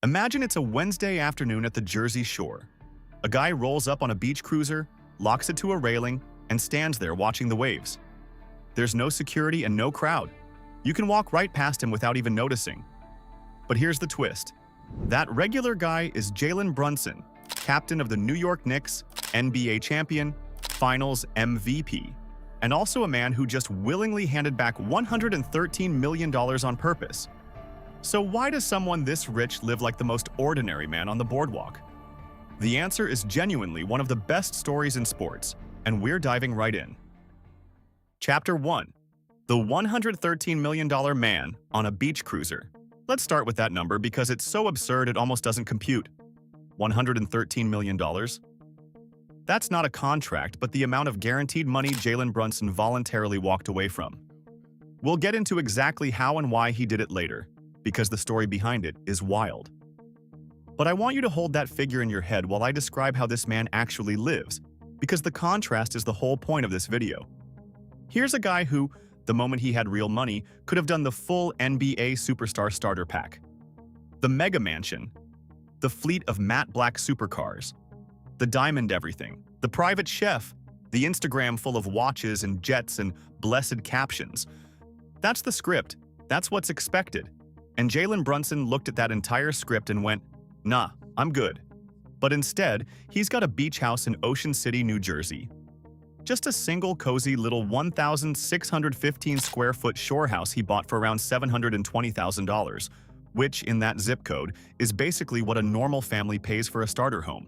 Imagine it's a Wednesday afternoon at the Jersey Shore. A guy rolls up on a beach cruiser, locks it to a railing, and stands there watching the waves. There's no security and no crowd. You can walk right past him without even noticing. But here's the twist. That regular guy is Jalen Brunson, captain of the New York Knicks, NBA champion, Finals MVP, and also a man who just willingly handed back $113 million on purpose. So why does someone this rich live like the most ordinary man on the boardwalk? The answer is genuinely one of the best stories in sports, and we're diving right in. Chapter 1. The $113 million man on a beach cruiser. Let's start with that number because it's so absurd it almost doesn't compute. $113 million? That's not a contract, but the amount of guaranteed money Jalen Brunson voluntarily walked away from. We'll get into exactly how and why he did it later, because the story behind it is wild. But I want you to hold that figure in your head while I describe how this man actually lives, because the contrast is the whole point of this video. Here's a guy who, the moment he had real money, could have done the full NBA superstar starter pack. The mega mansion, the fleet of matte black supercars, the diamond everything, the private chef, the Instagram full of watches and jets and blessed captions. That's the script. That's what's expected. And Jalen Brunson looked at that entire script and went, nah, I'm good. But instead, he's got a beach house in Ocean City, New Jersey. Just a single cozy little 1,615 square foot shore house he bought for around $720,000, which, in that zip code, is basically what a normal family pays for a starter home.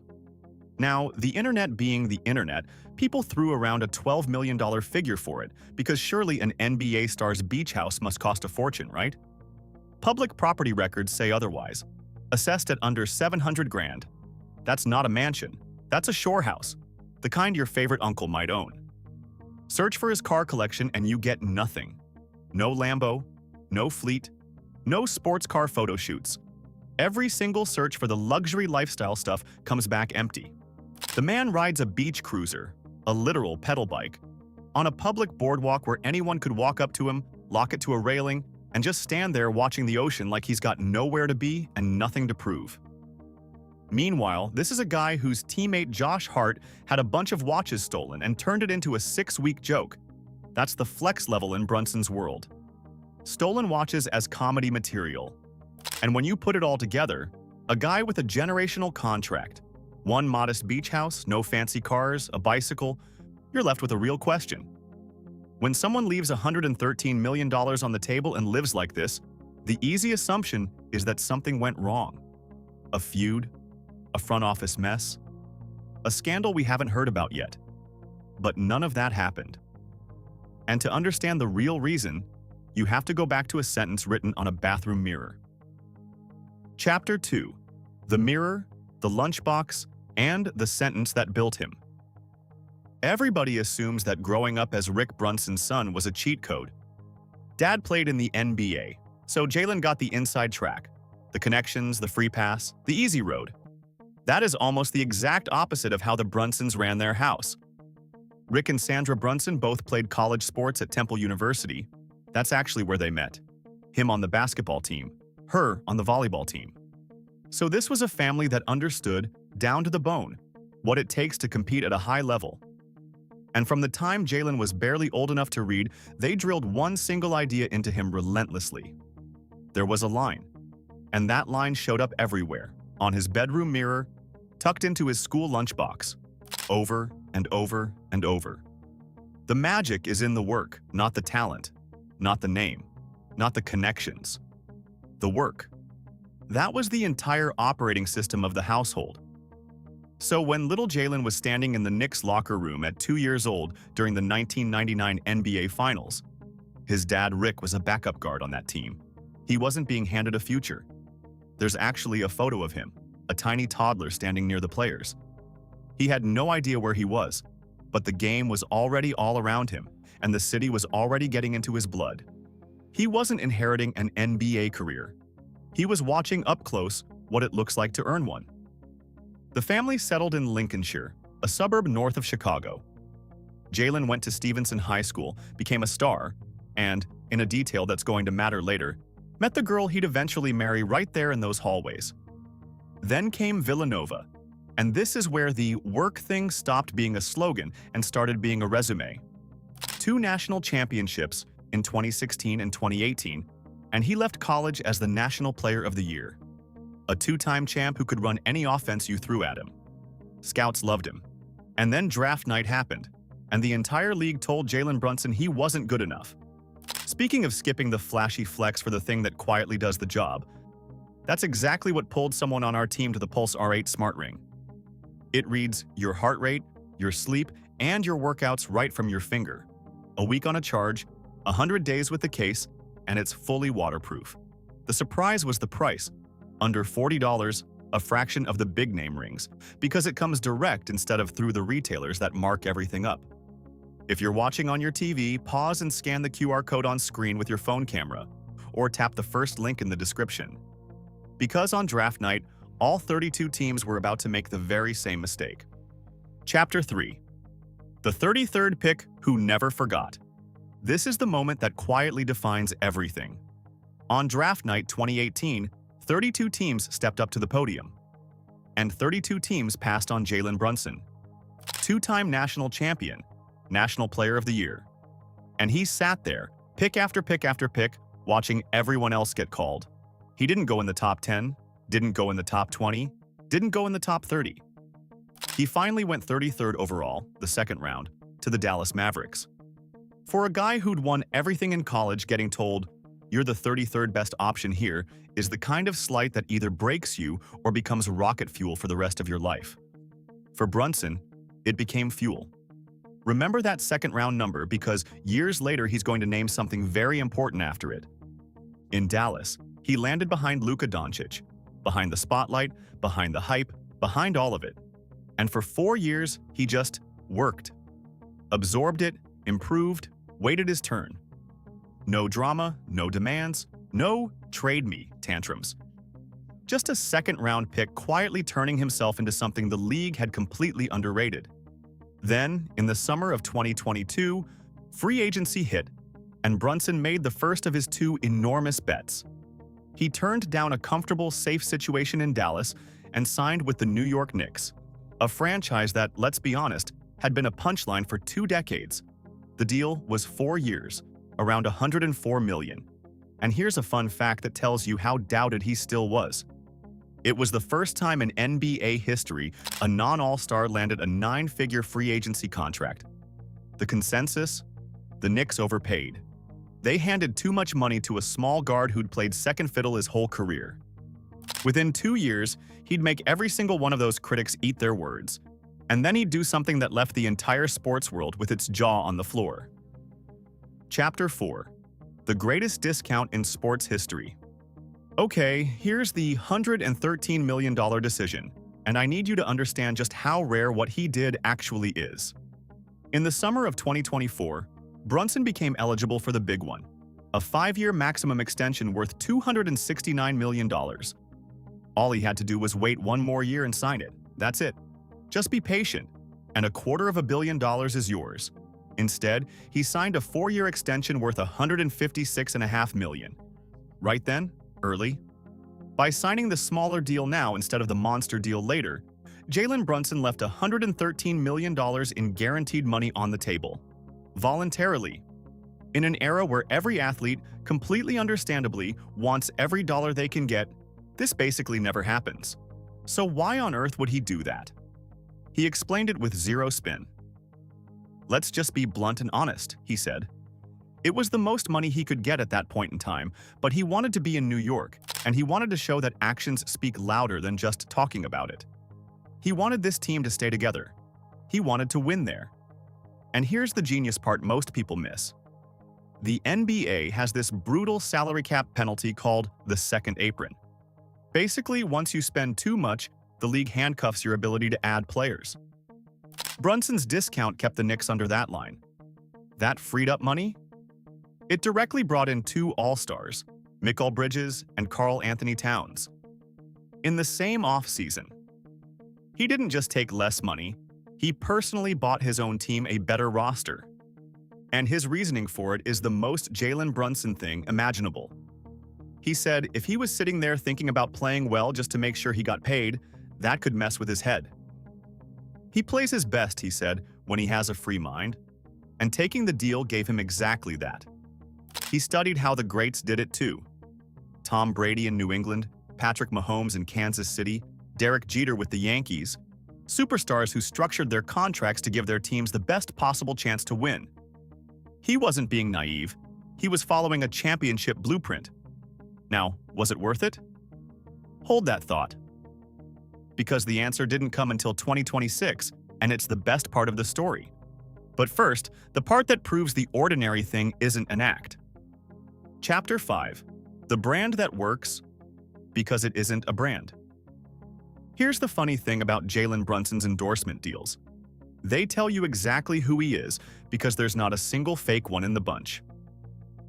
Now, the internet being the internet, people threw around a $12 million figure for it, because surely an NBA star's beach house must cost a fortune, right? Public property records say otherwise, assessed at under 700 grand. That's not a mansion, that's a shore house, the kind your favorite uncle might own. Search for his car collection and you get nothing. No Lambo, no fleet, no sports car photo shoots. Every single search for the luxury lifestyle stuff comes back empty. The man rides a beach cruiser, a literal pedal bike, on a public boardwalk where anyone could walk up to him, lock it to a railing, and just stand there watching the ocean like he's got nowhere to be and nothing to prove. Meanwhile, this is a guy whose teammate Josh Hart had a bunch of watches stolen and turned it into a 6-week joke. That's the flex level in Brunson's world. Stolen watches as comedy material. And when you put it all together, a guy with a generational contract, one modest beach house, no fancy cars, a bicycle, you're left with a real question. When someone leaves $113 million on the table and lives like this, the easy assumption is that something went wrong. A feud, a front office mess, a scandal we haven't heard about yet. But none of that happened. And to understand the real reason, you have to go back to a sentence written on a bathroom mirror. Chapter 2. The Mirror, the Lunchbox, and the Sentence That Built Him. Everybody assumes that growing up as Rick Brunson's son was a cheat code. Dad played in the NBA, so Jalen got the inside track, the connections, the free pass, the easy road. That is almost the exact opposite of how the Brunsons ran their house. Rick and Sandra Brunson both played college sports at Temple University. That's actually where they met. Him on the basketball team, her on the volleyball team. So this was a family that understood, down to the bone, what it takes to compete at a high level. And from the time Jalen was barely old enough to read, they drilled one single idea into him relentlessly. There was a line, and that line showed up everywhere, on his bedroom mirror, tucked into his school lunchbox, over and over and over. The magic is in the work, not the talent, not the name, not the connections. The work. That was the entire operating system of the household. So when little Jalen was standing in the Knicks locker room at 2 years old during the 1999 NBA Finals, his dad Rick was a backup guard on that team. He wasn't being handed a future. There's actually a photo of him, a tiny toddler standing near the players. He had no idea where he was, but the game was already all around him, and the city was already getting into his blood. He wasn't inheriting an NBA career. He was watching up close what it looks like to earn one. The family settled in Lincolnshire, a suburb north of Chicago. Jalen went to Stevenson High School, became a star, and, in a detail that's going to matter later, met the girl he'd eventually marry right there in those hallways. Then came Villanova, and this is where the work thing stopped being a slogan and started being a resume. 2 national championships in 2016 and 2018, and he left college as the National Player of the Year. A 2-time champ who could run any offense you threw at him. Scouts loved him. And then draft night happened, and the entire league told Jalen Brunson he wasn't good enough. Speaking of skipping the flashy flex for the thing that quietly does the job, that's exactly what pulled someone on our team to the Pulse R8 Smart Ring. It reads your heart rate, your sleep, and your workouts right from your finger. A week on a charge, 100 days with the case, and it's fully waterproof. The surprise was the price, under $40, a fraction of the big-name rings, because it comes direct instead of through the retailers that mark everything up. If you're watching on your TV, pause and scan the QR code on screen with your phone camera, or tap the first link in the description. Because on draft night, all 32 teams were about to make the very same mistake. Chapter 3. The 33rd pick who never forgot. This is the moment that quietly defines everything. On draft night 2018, 32 teams stepped up to the podium. And 32 teams passed on Jalen Brunson. 2-time national champion, National Player of the Year. And he sat there, pick after pick after pick, watching everyone else get called. He didn't go in the top 10, didn't go in the top 20, didn't go in the top 30. He finally went 33rd overall, the second round, to the Dallas Mavericks. For a guy who'd won everything in college, getting told, "You're the 33rd best option here," is the kind of slight that either breaks you or becomes rocket fuel for the rest of your life. For Brunson, it became fuel. Remember that second-round number because years later he's going to name something very important after it. In Dallas, he landed behind Luka Doncic, behind the spotlight, behind the hype, behind all of it. And for 4 years, he just worked. Absorbed it, improved, waited his turn. No drama, no demands, no trade me tantrums. Just a second-round pick quietly turning himself into something the league had completely underrated. Then, in the summer of 2022, free agency hit, and Brunson made the first of his 2 enormous bets. He turned down a comfortable, safe situation in Dallas and signed with the New York Knicks, a franchise that, let's be honest, had been a punchline for 2 decades. The deal was 4 years, around $104 million. And here's a fun fact that tells you how doubted he still was. It was the first time in NBA history a non-All-Star landed a 9-figure free agency contract. The consensus? The Knicks overpaid. They handed too much money to a small guard who'd played second fiddle his whole career. Within 2 years, he'd make every single one of those critics eat their words. And then he'd do something that left the entire sports world with its jaw on the floor. Chapter 4. The greatest discount in sports history. Okay, here's the $113 million decision, and I need you to understand just how rare what he did actually is. In the summer of 2024, Brunson became eligible for the big one, a 5-year maximum extension worth $269 million. All he had to do was wait 1 more year and sign it. That's it. Just be patient, and $250 million is yours. Instead, he signed a 4-year extension worth $156.5 million. Right then, early. By signing the smaller deal now instead of the monster deal later, Jalen Brunson left $113 million in guaranteed money on the table. Voluntarily. In an era where every athlete, completely understandably, wants every dollar they can get, this basically never happens. So why on earth would he do that? He explained it with zero spin. "Let's just be blunt and honest," he said. It was the most money he could get at that point in time, but he wanted to be in New York, and he wanted to show that actions speak louder than just talking about it. He wanted this team to stay together. He wanted to win there. And here's the genius part most people miss. The NBA has this brutal salary cap penalty called the second apron. Basically, once you spend too much, the league handcuffs your ability to add players. Brunson's discount kept the Knicks under that line. That freed up money? It directly brought in 2 All-Stars, Mikal Bridges and Karl Anthony Towns. In the same offseason, he didn't just take less money, he personally bought his own team a better roster. And his reasoning for it is the most Jalen Brunson thing imaginable. He said if he was sitting there thinking about playing well just to make sure he got paid, that could mess with his head. He plays his best, he said, when he has a free mind, and taking the deal gave him exactly that. He studied how the greats did it too. Tom Brady in New England, Patrick Mahomes in Kansas City, Derek Jeter with the Yankees, superstars who structured their contracts to give their teams the best possible chance to win. He wasn't being naive. He was following a championship blueprint. Now, was it worth it? Hold that thought. Because the answer didn't come until 2026, and it's the best part of the story. But first, the part that proves the ordinary thing isn't an act. Chapter 5. The brand that works because it isn't a brand. Here's the funny thing about Jalen Brunson's endorsement deals. They tell you exactly who he is because there's not a single fake one in the bunch.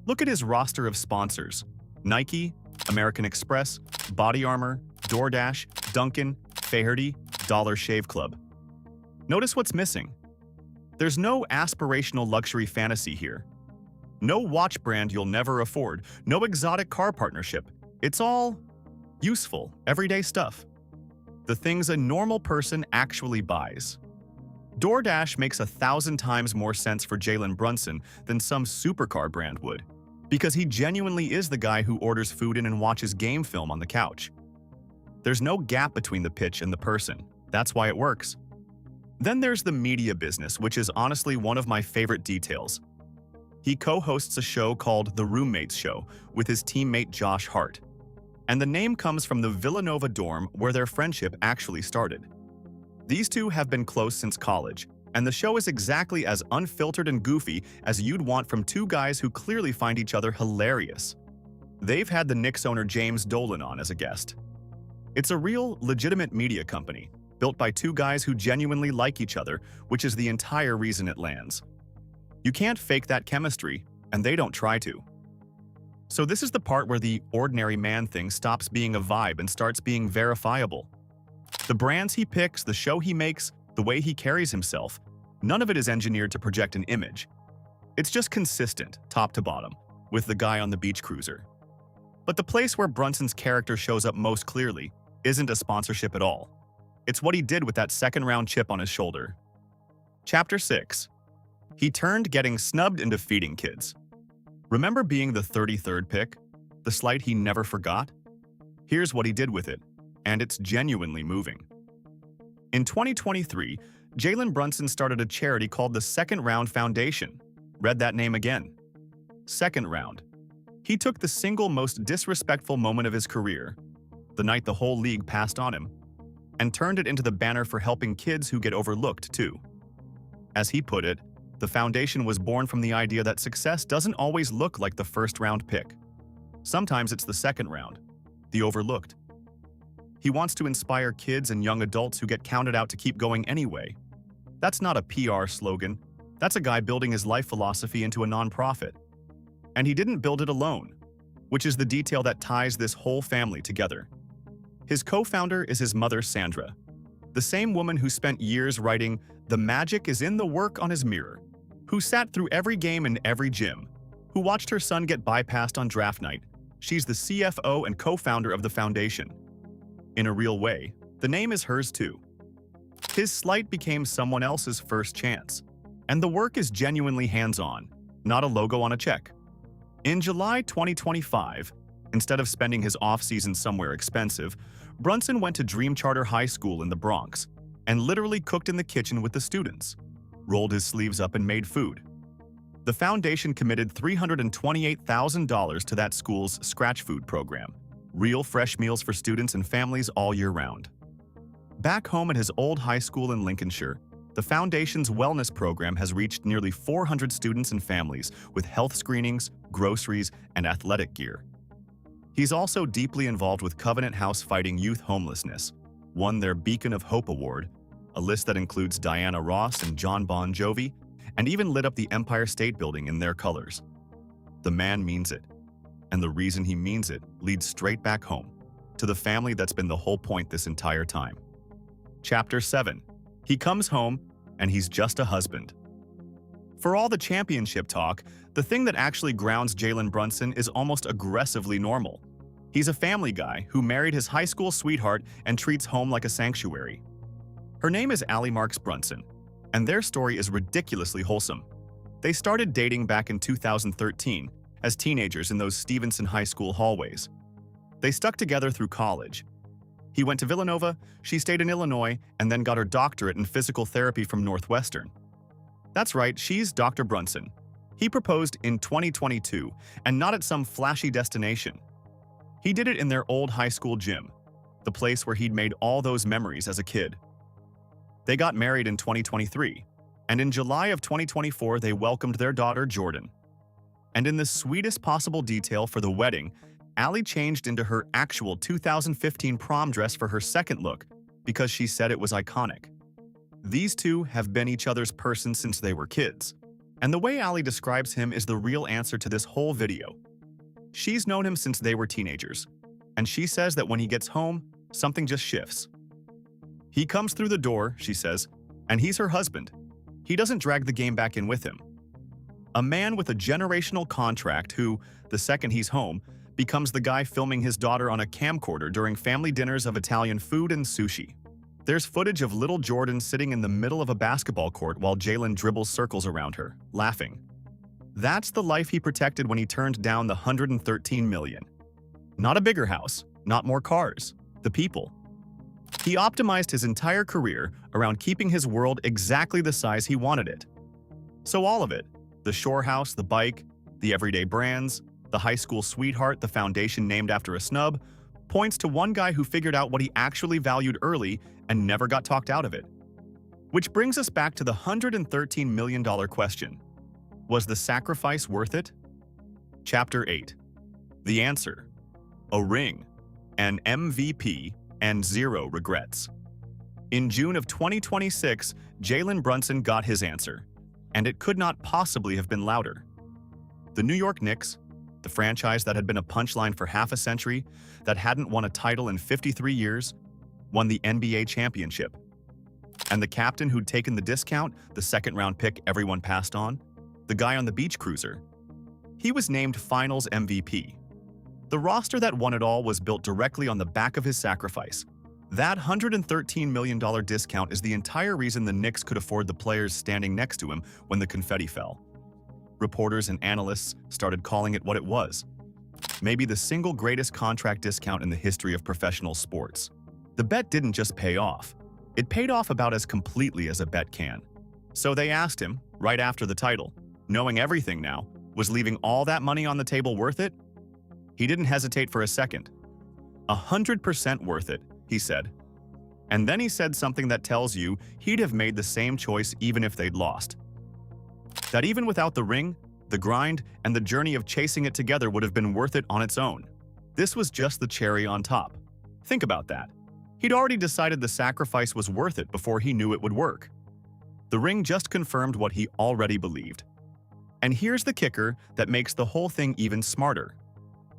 Look at his roster of sponsors: Nike, American Express, Body Armor, DoorDash, Dunkin', Faherty, Dollar Shave Club. Notice what's missing. There's no aspirational luxury fantasy here. No watch brand you'll never afford, no exotic car partnership. It's all useful, everyday stuff. The things a normal person actually buys. DoorDash makes 1,000 times more sense for Jalen Brunson than some supercar brand would, because he genuinely is the guy who orders food in and watches game film on the couch. There's no gap between the pitch and the person. That's why it works. Then there's the media business, which is honestly one of my favorite details. He co-hosts a show called The Roommates Show with his teammate Josh Hart. And the name comes from the Villanova dorm where their friendship actually started. These two have been close since college, and the show is exactly as unfiltered and goofy as you'd want from two guys who clearly find each other hilarious. They've had the Knicks owner James Dolan on as a guest. It's a real, legitimate media company, built by two guys who genuinely like each other, which is the entire reason it lands. You can't fake that chemistry, and they don't try to. So this is the part where the ordinary man thing stops being a vibe and starts being verifiable. The brands he picks, the show he makes, the way he carries himself, none of it is engineered to project an image. It's just consistent, top to bottom, with the guy on the beach cruiser. But the place where Brunson's character shows up most clearly isn't a sponsorship at all. It's what he did with that second-round chip on his shoulder. Chapter 6. He turned getting snubbed into feeding kids. Remember being the 33rd pick? The slight he never forgot? Here's what he did with it, and it's genuinely moving. In 2023, Jalen Brunson started a charity called the Second Round Foundation. Read that name again. Second Round. He took the single most disrespectful moment of his career, the night the whole league passed on him, and turned it into the banner for helping kids who get overlooked too. As he put it, the foundation was born from the idea that success doesn't always look like the first-round pick. Sometimes it's the second round, the overlooked. He wants to inspire kids and young adults who get counted out to keep going anyway. That's not a PR slogan. That's a guy building his life philosophy into a nonprofit. And he didn't build it alone, which is the detail that ties this whole family together. His co-founder is his mother, Sandra, the same woman who spent years writing "The magic is in the work" on his mirror, who sat through every game in every gym, who watched her son get bypassed on draft night. She's the CFO and co-founder of the foundation. In a real way, the name is hers too. His slight became someone else's first chance, and the work is genuinely hands-on, not a logo on a check. In July 2025, instead of spending his off-season somewhere expensive, Brunson went to Dream Charter High School in the Bronx and literally cooked in the kitchen with the students, rolled his sleeves up and made food. The foundation committed $328,000 to that school's scratch food program, real fresh meals for students and families all year round. Back home at his old high school in Lincolnshire, the foundation's wellness program has reached nearly 400 students and families with health screenings, groceries, and athletic gear. He's also deeply involved with Covenant House fighting youth homelessness, won their Beacon of Hope Award, a list that includes Diana Ross and John Bon Jovi, and even lit up the Empire State Building in their colors. The man means it, and the reason he means it leads straight back home, to the family that's been the whole point this entire time. Chapter 7. He comes home, and he's just a husband. For all the championship talk, the thing that actually grounds Jalen Brunson is almost aggressively normal. He's a family guy who married his high school sweetheart and treats home like a sanctuary. Her name is Allie Marks Brunson, and their story is ridiculously wholesome. They started dating back in 2013 as teenagers in those Stevenson High School hallways. They stuck together through college. He went to Villanova, she stayed in Illinois, and then got her doctorate in physical therapy from Northwestern. That's right, she's Dr. Brunson. He proposed in 2022, and not at some flashy destination. He did it in their old high school gym, the place where he'd made all those memories as a kid. They got married in 2023, and in July of 2024 they welcomed their daughter Jordan. And in the sweetest possible detail for the wedding, Allie changed into her actual 2015 prom dress for her second look because she said it was iconic. These two have been each other's person since they were kids, and the way Allie describes him is the real answer to this whole video. She's known him since they were teenagers, and she says that when he gets home, something just shifts. He comes through the door, she says, and he's her husband. He doesn't drag the game back in with him. A man with a generational contract who, the second he's home, becomes the guy filming his daughter on a camcorder during family dinners of Italian food and sushi. There's footage of little Jordan sitting in the middle of a basketball court while Jalen dribbles circles around her, laughing. That's the life he protected when he turned down the $113 million. Not a bigger house, not more cars, the people. He optimized his entire career around keeping his world exactly the size he wanted it. So all of it, the shore house, the bike, the everyday brands, the high school sweetheart, the foundation named after a snub, points to one guy who figured out what he actually valued early and never got talked out of it. Which brings us back to the $113 million question. Was the sacrifice worth it? Chapter 8. The answer. A ring, an MVP, and zero regrets. In June of 2026, Jalen Brunson got his answer, and it could not possibly have been louder. The New York Knicks, the franchise that had been a punchline for half a century, that hadn't won a title in 53 years, won the NBA championship. And the captain who'd taken the discount, the second-round pick everyone passed on, the guy on the beach cruiser, he was named Finals MVP. The roster that won it all was built directly on the back of his sacrifice. That $113 million discount is the entire reason the Knicks could afford the players standing next to him when the confetti fell. Reporters and analysts started calling it what it was. Maybe the single greatest contract discount in the history of professional sports. The bet didn't just pay off. It paid off about as completely as a bet can. So they asked him, right after the title, knowing everything now, was leaving all that money on the table worth it? He didn't hesitate for a second. 100% worth it, he said. And then he said something that tells you he'd have made the same choice even if they'd lost. That even without the ring, the grind, and the journey of chasing it together would have been worth it on its own. This was just the cherry on top. Think about that. He'd already decided the sacrifice was worth it before he knew it would work. The ring just confirmed what he already believed. And here's the kicker that makes the whole thing even smarter.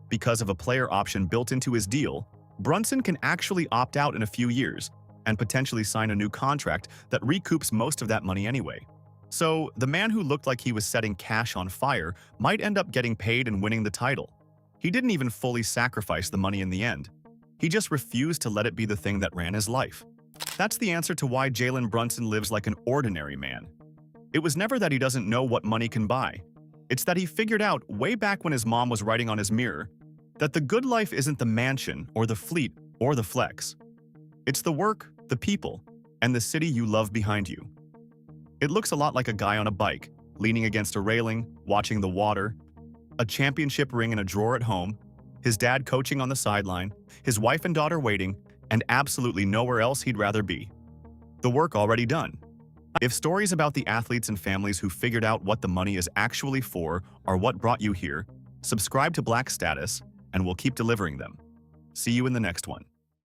Because of a player option built into his deal, Brunson can actually opt out in a few years and potentially sign a new contract that recoups most of that money anyway. So, the man who looked like he was setting cash on fire might end up getting paid and winning the title. He didn't even fully sacrifice the money in the end. He just refused to let it be the thing that ran his life. That's the answer to why Jalen Brunson lives like an ordinary man. It was never that he doesn't know what money can buy. It's that he figured out way back when his mom was writing on his mirror that the good life isn't the mansion or the fleet or the flex. It's the work, the people, and the city you love behind you. It looks a lot like a guy on a bike, leaning against a railing, watching the water, a championship ring in a drawer at home, his dad coaching on the sideline, his wife and daughter waiting, and absolutely nowhere else he'd rather be. The work already done. If stories about the athletes and families who figured out what the money is actually for are what brought you here, subscribe to Black Status, and we'll keep delivering them. See you in the next one.